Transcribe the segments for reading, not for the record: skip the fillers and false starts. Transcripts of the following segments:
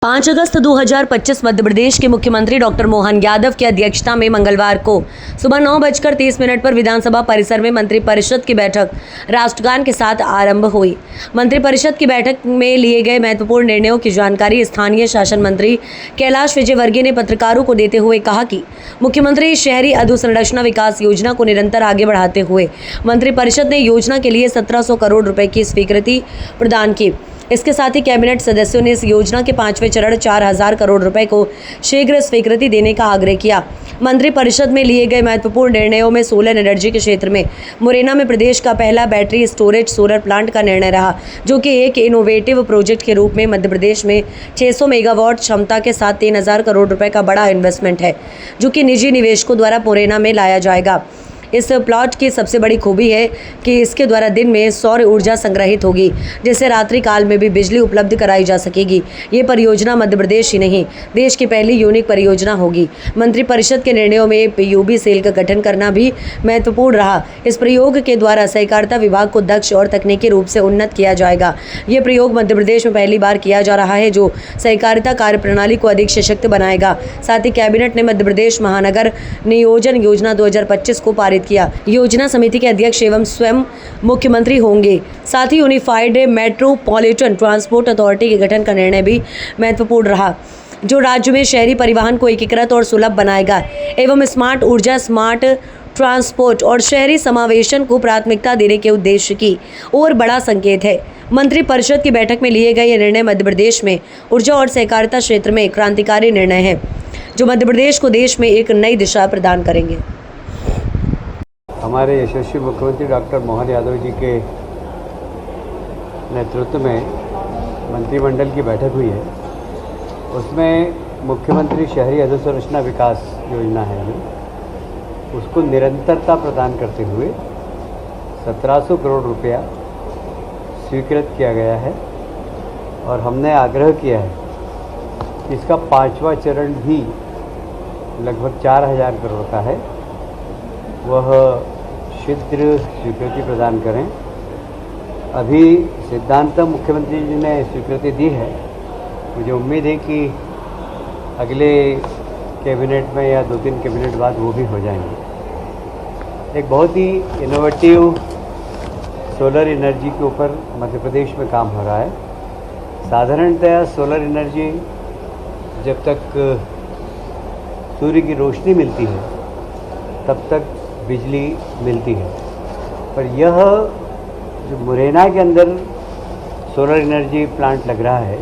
5 अगस्त 2025 मध्य प्रदेश के मुख्यमंत्री डॉक्टर मोहन यादव की अध्यक्षता में मंगलवार को सुबह 9:30 पर विधानसभा परिसर में मंत्रिपरिषद की बैठक राष्ट्रगान के साथ आरंभ हुई। मंत्रिपरिषद की बैठक में लिए गए महत्वपूर्ण निर्णयों की जानकारी स्थानीय शासन मंत्री कैलाश विजयवर्गीय ने पत्रकारों को देते हुए कहा कि मुख्यमंत्री शहरी अधोसंरचना विकास योजना को निरंतर आगे बढ़ाते हुए मंत्रिपरिषद ने योजना के लिए 1700 करोड़ रुपए की स्वीकृति प्रदान की। इसके साथ ही कैबिनेट सदस्यों ने इस योजना के 5वें चरण 4000 करोड़ रुपए को शीघ्र स्वीकृति देने का आग्रह किया। मंत्रिपरिषद में लिए गए महत्वपूर्ण निर्णयों में सोलर एनर्जी के क्षेत्र में मुरैना में प्रदेश का पहला बैटरी स्टोरेज सोलर प्लांट का निर्णय रहा, जो कि एक इनोवेटिव प्रोजेक्ट के रूप में मध्य प्रदेश में 600 मेगावाट क्षमता के साथ 3000 करोड़ रुपए का बड़ा इन्वेस्टमेंट है, जो कि निजी निवेशकों द्वारा मुरैना में लाया जाएगा। इस प्लॉट की सबसे बड़ी खूबी है कि इसके द्वारा दिन में सौर ऊर्जा संग्रहित होगी, जिससे रात्रि काल में भी बिजली उपलब्ध कराई जा सकेगी। ये परियोजना मध्य प्रदेश ही नहीं, देश की पहली यूनिक परियोजना होगी। मंत्रिपरिषद के निर्णयों में पीयूबी सेल का गठन करना भी महत्वपूर्ण रहा। इस प्रयोग के द्वारा सहकारिता विभाग को दक्ष और तकनीकी रूप से उन्नत किया जाएगा। ये प्रयोग मध्य प्रदेश में पहली बार किया जा रहा है, जो सहकारिता कार्यप्रणाली को अधिक सशक्त बनाएगा। साथ ही कैबिनेट ने मध्य प्रदेश महानगर नियोजन योजना 2025 को पारित किया। योजना समिति के अध्यक्ष एवं स्वयं मुख्यमंत्री होंगे। साथ ही यूनिफाइड मेट्रोपॉलिटन ट्रांसपोर्ट अथॉरिटी के गठन का निर्णय भी महत्वपूर्ण रहा, जो राज्य में शहरी परिवहन को एकीकृत और सुलभ बनाएगा एवं स्मार्ट ऊर्जा, स्मार्ट ट्रांसपोर्ट और शहरी समावेशन को प्राथमिकता देने के उद्देश्य की ओर बड़ा संकेत है। मंत्रिपरिषद की बैठक में लिए गए ये निर्णय मध्य प्रदेश में ऊर्जा और सहकारिता क्षेत्र में क्रांतिकारी निर्णय है, जो मध्य प्रदेश को देश में एक नई दिशा प्रदान करेंगे। हमारे यशस्वी मुख्यमंत्री डॉक्टर मोहन यादव जी के नेतृत्व में मंत्रिमंडल की बैठक हुई है। उसमें मुख्यमंत्री शहरी अधोसंरचना विकास योजना है जो उसको निरंतरता प्रदान करते हुए 1700 करोड़ रुपया स्वीकृत किया गया है और हमने आग्रह किया है कि इसका 5वां चरण भी लगभग 4000 करोड़ का है, वह शीघ्र स्वीकृति प्रदान करें। अभी सिद्धांत मुख्यमंत्री जी ने स्वीकृति दी है। मुझे उम्मीद है कि अगले कैबिनेट में या 2-3 कैबिनेट बाद वो भी हो जाएंगे। एक बहुत ही इनोवेटिव सोलर एनर्जी के ऊपर मध्य प्रदेश में काम हो रहा है। साधारणतः सोलर एनर्जी जब तक सूर्य की रोशनी मिलती है तब तक बिजली मिलती है, पर यह जो मुरैना के अंदर सोलर एनर्जी प्लांट लग रहा है,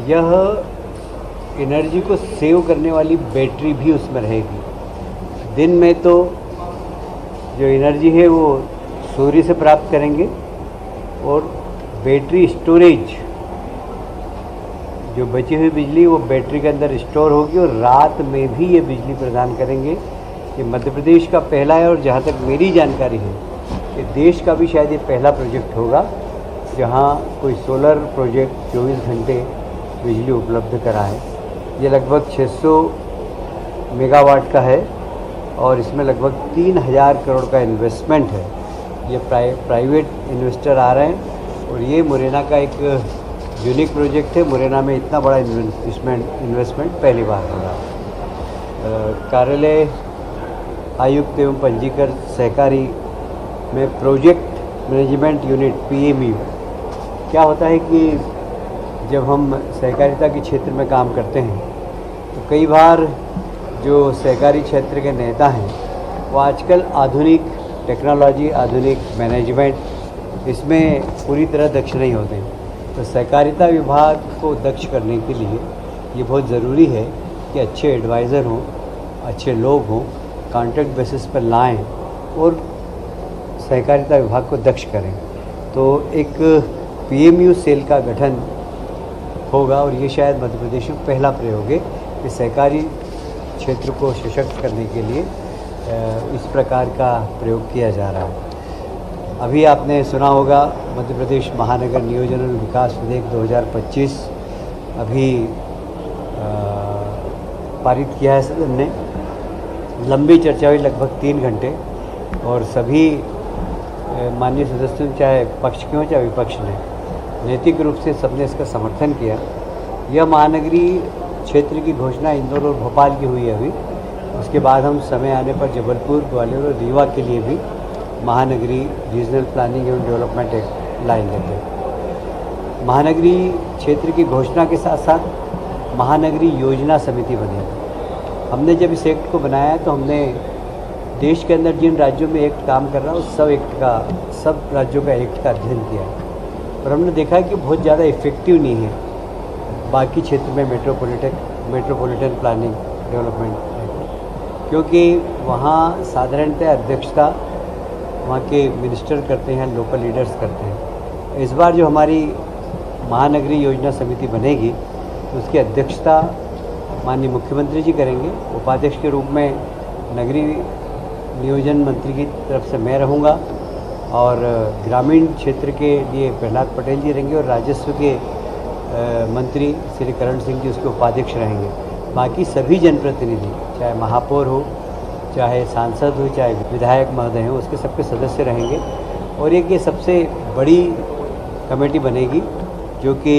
यह एनर्जी को सेव करने वाली बैटरी भी उसमें रहेगी। दिन में तो जो एनर्जी है वो सूर्य से प्राप्त करेंगे और बैटरी स्टोरेज, जो बची हुई बिजली वो बैटरी के अंदर स्टोर होगी और रात में भी ये बिजली प्रदान करेंगे। ये मध्य प्रदेश का पहला है और जहाँ तक मेरी जानकारी है कि देश का भी शायद ये पहला प्रोजेक्ट होगा जहाँ कोई सोलर प्रोजेक्ट 24 घंटे बिजली उपलब्ध कराए। ये लगभग 600 मेगावाट का है और इसमें लगभग 3000 करोड़ का इन्वेस्टमेंट है। ये प्राइवेट इन्वेस्टर आ रहे हैं और ये मुरैना का एक यूनिक प्रोजेक्ट है। मुरैना में इतना बड़ा इन्वेस्टमेंट पहली बार हो रहा। कार्यालय आयुक्त एवं पंजीकृत सहकारी में प्रोजेक्ट मैनेजमेंट यूनिट PMU क्या होता है कि जब हम सहकारिता के क्षेत्र में काम करते हैं तो कई बार जो सहकारी क्षेत्र के नेता हैं वो आजकल आधुनिक टेक्नोलॉजी, आधुनिक मैनेजमेंट इसमें पूरी तरह दक्ष नहीं होते। तो सहकारिता विभाग को दक्ष करने के लिए ये बहुत ज़रूरी है कि अच्छे एडवाइज़र हों, अच्छे लोग हों, कॉन्ट्रैक्ट बेसिस पर लाएं और सहकारिता विभाग को दक्ष करें। तो एक PMU सेल का गठन होगा और ये शायद मध्य प्रदेश में पहला प्रयोग है कि सहकारी क्षेत्र को सशक्त करने के लिए इस प्रकार का प्रयोग किया जा रहा है। अभी आपने सुना होगा मध्य प्रदेश महानगर नियोजन और विकास विधेयक 2025 अभी पारित किया है सदन ने। लंबी चर्चा हुई, लगभग 3 घंटे, और सभी माननीय सदस्यों, चाहे पक्ष के हों चाहे विपक्ष ने, नैतिक रूप से सबने इसका समर्थन किया यह महानगरीय क्षेत्र की घोषणा इंदौर और भोपाल की हुई है अभी। उसके बाद हम समय आने पर जबलपुर, ग्वालियर और रीवा के लिए भी महानगरीय रीजनल प्लानिंग एवं डेवलपमेंट एक्ट लाएंगे। महानगरीय क्षेत्र की घोषणा के साथ साथ महानगरीय योजना समिति बनेगी। हमने जब इस एक्ट को बनाया तो हमने देश के अंदर जिन राज्यों में एक्ट काम कर रहा है उस सब राज्यों का एक्ट का अध्ययन किया और हमने देखा कि बहुत ज़्यादा इफ़ेक्टिव नहीं है बाकी क्षेत्र में मेट्रोपॉलिटन प्लानिंग डेवलपमेंट एक्ट, क्योंकि वहाँ साधारणतः अध्यक्षता वहाँ के मिनिस्टर करते हैं, लोकल लीडर्स करते हैं। इस बार जो हमारी महानगरीय योजना समिति बनेगी तो उसकी अध्यक्षता माननीय मुख्यमंत्री जी करेंगे। उपाध्यक्ष के रूप में नगरीय नियोजन मंत्री की तरफ से मैं रहूँगा और ग्रामीण क्षेत्र के लिए प्रहलाद पटेल जी रहेंगे और राजस्व के मंत्री श्री करण सिंह जी उसके उपाध्यक्ष रहेंगे। बाकी सभी जनप्रतिनिधि, चाहे महापौर हो, चाहे सांसद हो, चाहे विधायक महोदय हो, उसके सबके सदस्य रहेंगे और एक ये सबसे बड़ी कमेटी बनेगी जो कि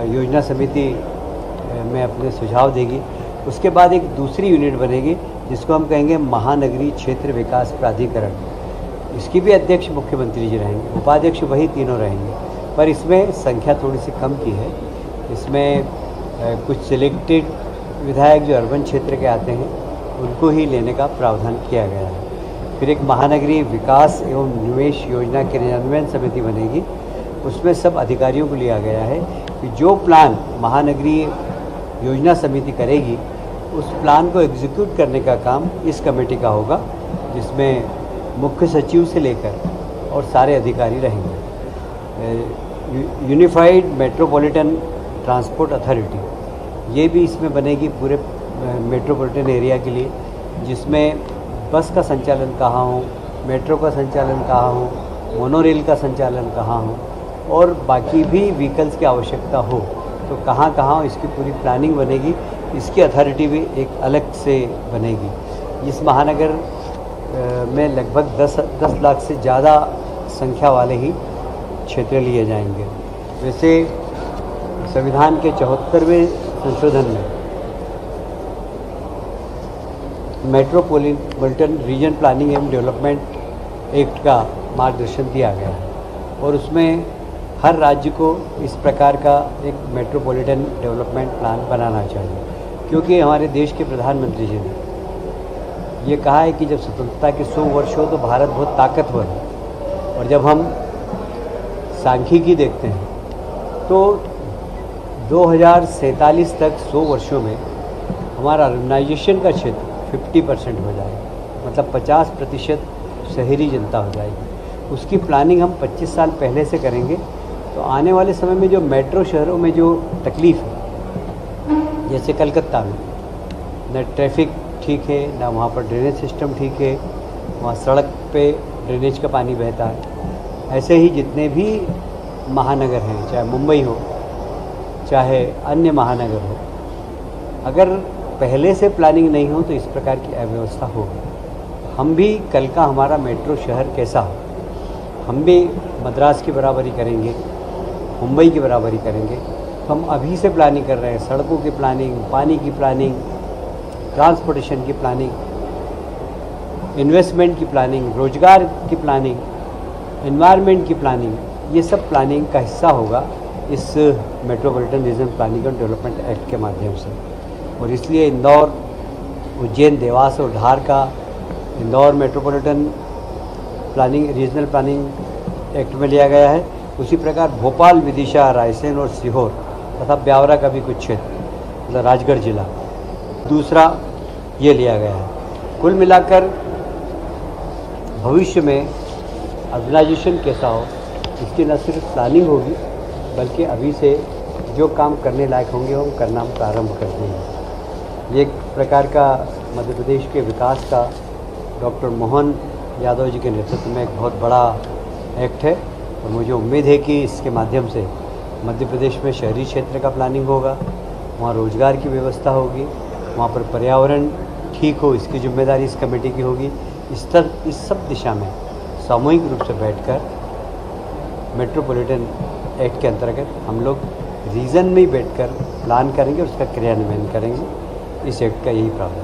योजना समिति में अपने सुझाव देगी। उसके बाद एक दूसरी यूनिट बनेगी जिसको हम कहेंगे महानगरीय क्षेत्र विकास प्राधिकरण। इसकी भी अध्यक्ष मुख्यमंत्री जी रहेंगे, उपाध्यक्ष वही तीनों रहेंगे, पर इसमें संख्या थोड़ी सी कम की है। इसमें कुछ सिलेक्टेड विधायक जो अर्बन क्षेत्र के आते हैं उनको ही लेने का प्रावधान किया गया है। फिर एक महानगरीय विकास एवं निवेश योजना क्रियान्वयन समिति बनेगी। उसमें सब अधिकारियों को लिया गया है कि जो प्लान महानगरीय योजना समिति करेगी उस प्लान को एग्जीक्यूट करने का काम इस कमेटी का होगा, जिसमें मुख्य सचिव से लेकर और सारे अधिकारी रहेंगे। यूनिफाइड मेट्रोपॉलिटन ट्रांसपोर्ट अथॉरिटी ये भी इसमें बनेगी पूरे मेट्रोपॉलिटन एरिया के लिए, जिसमें बस का संचालन कहाँ हो, मेट्रो का संचालन कहाँ हो, मोनोरेल का संचालन कहाँ हो और बाकी भी व्हीकल्स की आवश्यकता हो तो कहाँ कहाँ इसकी पूरी प्लानिंग बनेगी। इसकी अथॉरिटी भी एक अलग से बनेगी। इस महानगर में लगभग 10 लाख से ज़्यादा संख्या वाले ही क्षेत्र लिए जाएंगे। वैसे संविधान के 74वें संशोधन में मेट्रोपॉलिटन रीजन प्लानिंग एवं डेवलपमेंट एक्ट का मार्गदर्शन दिया गया है और उसमें हर राज्य को इस प्रकार का एक मेट्रोपॉलिटन डेवलपमेंट प्लान बनाना चाहिए, क्योंकि हमारे देश के प्रधानमंत्री जी ने ये कहा है कि जब स्वतंत्रता के 100 वर्ष हो तो भारत बहुत ताकतवर है। और जब हम सांख्यिकी देखते हैं तो 2047 तक 100 वर्षों में हमारा अर्बनाइजेशन का क्षेत्र 50% हो जाएगा, मतलब 50% शहरी जनता हो जाएगी। उसकी प्लानिंग हम 25 साल पहले से करेंगे तो आने वाले समय में जो मेट्रो शहरों में जो तकलीफ़ है, जैसे कलकत्ता में न ट्रैफिक ठीक है, ना वहाँ पर ड्रेनेज सिस्टम ठीक है, वहाँ सड़क पे ड्रेनेज का पानी बहता है। ऐसे ही जितने भी महानगर हैं, चाहे मुंबई हो चाहे अन्य महानगर हो, अगर पहले से प्लानिंग नहीं हो तो इस प्रकार की अव्यवस्था होगी। हम भी कल का हमारा मेट्रो शहर कैसा हो, हम भी मद्रास की बराबरी करेंगे, मुंबई की बराबरी करेंगे, तो हम अभी से प्लानिंग कर रहे हैं। सड़कों की प्लानिंग, पानी की प्लानिंग, ट्रांसपोर्टेशन की प्लानिंग, इन्वेस्टमेंट की प्लानिंग, रोजगार की प्लानिंग, एनवायरनमेंट की प्लानिंग, ये सब प्लानिंग का हिस्सा होगा इस metropolitan region planning and development act के माध्यम से। और इसलिए इंदौर, उज्जैन, देवास और धार का Indore metropolitan planning regional planning act में लिया गया है। उसी प्रकार भोपाल, विदिशा, रायसेन और सीहोर तथा ब्यावरा का भी कुछ क्षेत्र, मतलब राजगढ़ जिला, दूसरा ये लिया गया है। कुल मिलाकर भविष्य में अर्बनाइजेशन कैसा हो इसकी न सिर्फ प्लानिंग होगी बल्कि अभी से जो काम करने लायक होंगे वो करना हम प्रारंभ कर देंगे। ये एक प्रकार का मध्य प्रदेश के विकास का डॉक्टर मोहन यादव जी के नेतृत्व में एक बहुत बड़ा एक्ट है और मुझे उम्मीद है कि इसके माध्यम से मध्य प्रदेश में शहरी क्षेत्र का प्लानिंग होगा, वहाँ रोजगार की व्यवस्था होगी, वहाँ पर पर्यावरण ठीक हो इसकी जिम्मेदारी इस कमेटी की होगी। इस सब दिशा में सामूहिक रूप से बैठकर मेट्रोपॉलिटन एक्ट के अंतर्गत हम लोग रीजन में ही बैठकर प्लान करेंगे, उसका क्रियान्वयन करेंगे। इस एक्ट का यही प्रावधान है।